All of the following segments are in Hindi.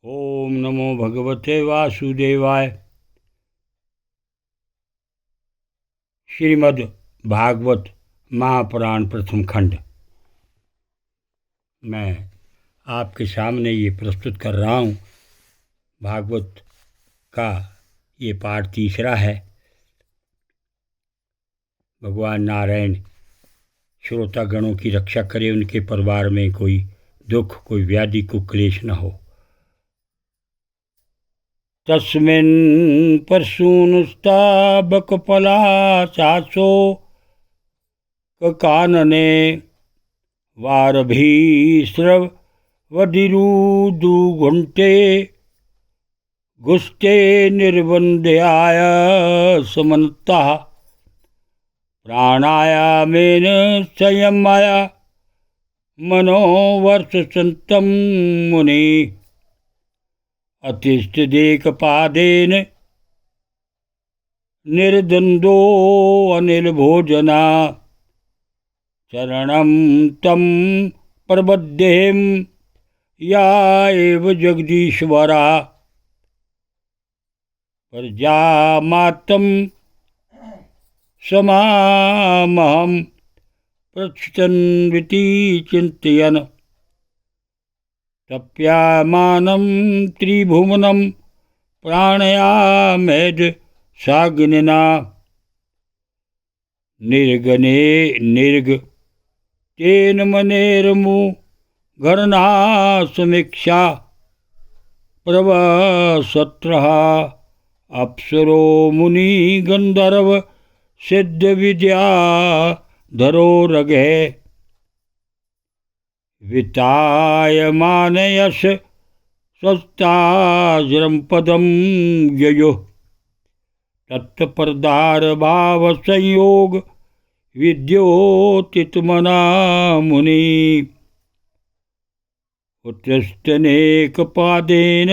ओम नमो भगवते वासुदेवाय। श्रीमद् भागवत महापुराण प्रथम खंड। मैं आपके सामने ये प्रस्तुत कर रहा हूँ। भागवत का ये पाठ तीसरा है। भगवान नारायण श्रोतागणों की रक्षा करे, उनके परिवार में कोई दुख, कोई व्याधि, को क्लेश न हो। तस्मिन् परशूनुस्ताबकफला चासो कानने वारभीस्रवधिरुदुघुण्टे गुष्टे निर्वन्द्याय समन्ताः प्राणायामेन संयमाय मनोवर्षसन्तं मुनि अतिष्ठदेकपादेन निर्द्वन्द्वो अनिलभोजना चरणं तं प्रबद्धेम या एव जगदीश्वरा प्रजामातं समामहं प्रच्छन्विति चिन्तयन् तप्यामानं त्रिभुवनं प्राणयामेद साग्निना निर्गणे निर्ग तेन मनेर्मु गणना समीक्षा प्रवसत्रः अप्सरो मुनि गंधर्व सिद्ध विद्या धरो रगे वितायमानयश स्वस्ताज्रं पदं ययो तत्परदार भाव संयोग विद्योतितमना मुनि उत्तिष्ठनेकपादेन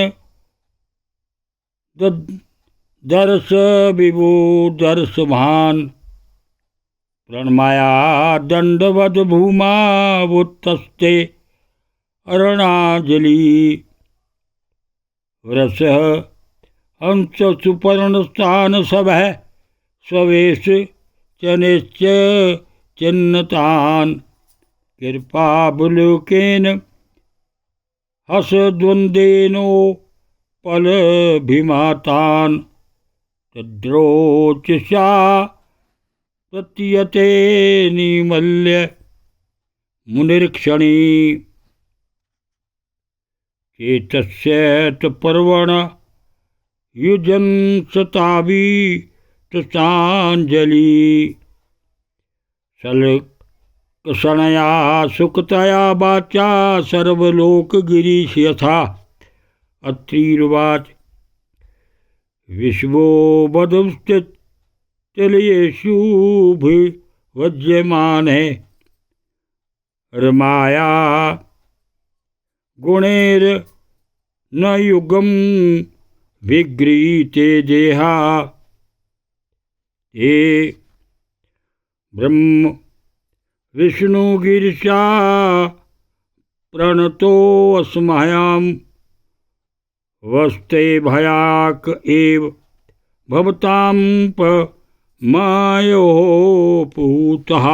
दर्श विभु दर्शभान प्रणमाया दंडवद भूमावुत्तस्ते अरणाजलि वरसः हंस सुपर्णस्थान सभः स्वेश चनिश्च चिन्नतान् कृपाबुलोकेन हसद्वन्द्वेनो पलभिमातान् तद्रोचसा प्रतीयते निमल्य मुनिर्क्षणी चेतस्यत पर्वण युजन् सतावि तुषाञ्जलि सलक्षणया सुखतया वाचा सर्वलोकगिरीश यथा अत्रिर्वाच विश्वो बधस्थित तिलयेषुभिवज्यमाने रमाया गुणेर न युगम विगृहीते देहा ये ब्रह्म विष्णु गिरिशा प्रणतो अस्मह्याम वस्ते भयाक एव भवतां मायो पूतः।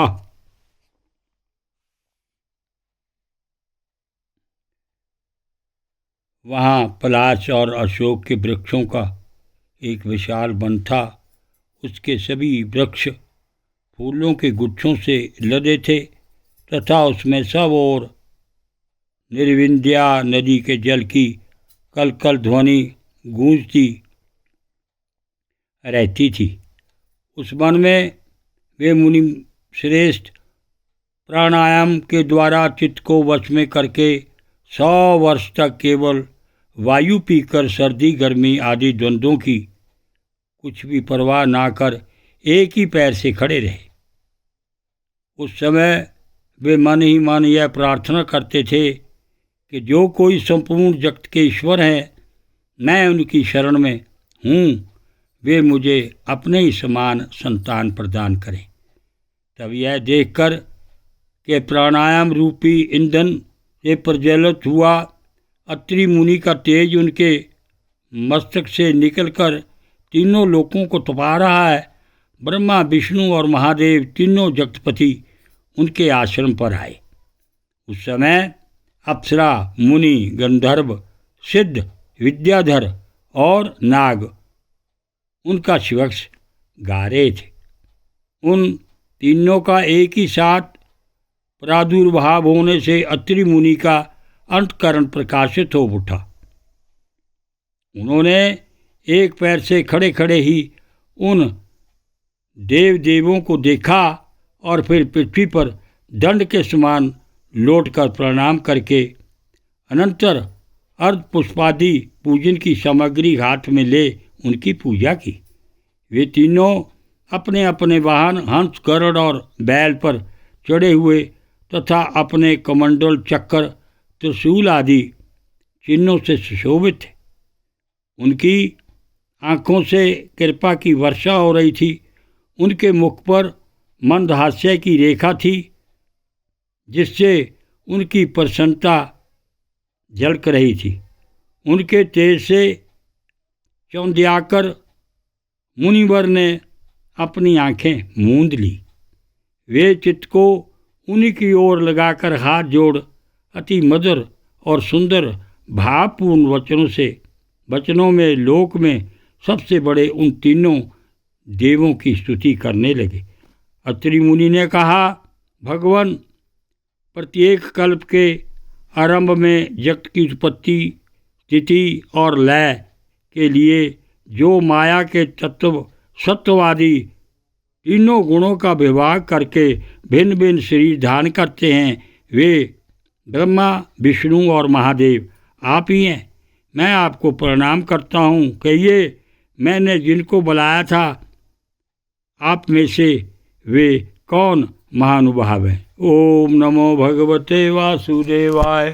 वहाँ पलाश और अशोक के वृक्षों का एक विशाल वन था। उसके सभी वृक्ष फूलों के गुच्छों से लदे थे तथा उसमें सब ओर निर्विंध्या नदी के जल की कलकल ध्वनि गूंजती रहती थी। उस वन में वे मुनि श्रेष्ठ प्राणायाम के द्वारा चित्त को वश में करके 100 वर्ष तक केवल वायु पीकर सर्दी गर्मी आदि द्वंद्वों की कुछ भी परवाह ना कर एक ही पैर से खड़े रहे। उस समय वे मन ही मन यह प्रार्थना करते थे कि जो कोई संपूर्ण जगत के ईश्वर हैं, मैं उनकी शरण में हूँ, वे मुझे अपने ही समान संतान प्रदान करें। तब यह देखकर कि प्राणायाम रूपी ईंधन से प्रज्वलित हुआ अत्रि मुनि का तेज उनके मस्तक से निकलकर तीनों लोकों को तपा रहा है। ब्रह्मा, विष्णु और महादेव तीनों जगतपति उनके आश्रम पर आए। उस समय अप्सरा, मुनि, गंधर्व, सिद्ध, विद्याधर और नाग उनका शिवक्ष गा रहे थे। उन तीनों का एक ही साथ प्रादुर्भाव होने से अत्रि मुनि का अंतःकरण प्रकाशित हो उठा। उन्होंने एक पैर से खड़े खड़े ही उन देवों को देखा और फिर पृथ्वी पर दंड के समान लौटकर प्रणाम करके अनंतर अर्ध पुष्पादि पूजन की सामग्री हाथ में ले उनकी पूजा की। वे तीनों अपने अपने वाहन हंस, गरुड़ और बैल पर चढ़े हुए तथा अपने कमंडल, चक्र, त्रिशूल आदि चिन्हों से सुशोभित थे। उनकी आँखों से कृपा की वर्षा हो रही थी। उनके मुख पर मंद हास्य की रेखा थी, जिससे उनकी प्रसन्नता झलक रही थी। उनके तेज से चौंधियाकर मुनिवर ने अपनी आंखें मूंद ली। वे चित्त को उन्हीं की ओर लगाकर हाथ जोड़ अति मधुर और सुंदर भावपूर्ण वचनों में लोक में सबसे बड़े उन तीनों देवों की स्तुति करने लगे। अत्रि मुनि ने कहा, भगवान, प्रत्येक कल्प के आरंभ में जगत की उत्पत्ति, स्थिति और लय के लिए जो माया के तत्व सत्ववादी तीनों गुणों का विभाग करके भिन्न भिन्न शरीर धारण करते हैं, वे ब्रह्मा, विष्णु और महादेव आप ही हैं। मैं आपको प्रणाम करता हूँ। कहिए, मैंने जिनको बुलाया था आप में से वे कौन महानुभाव हैं? ओम नमो भगवते वासुदेवाय।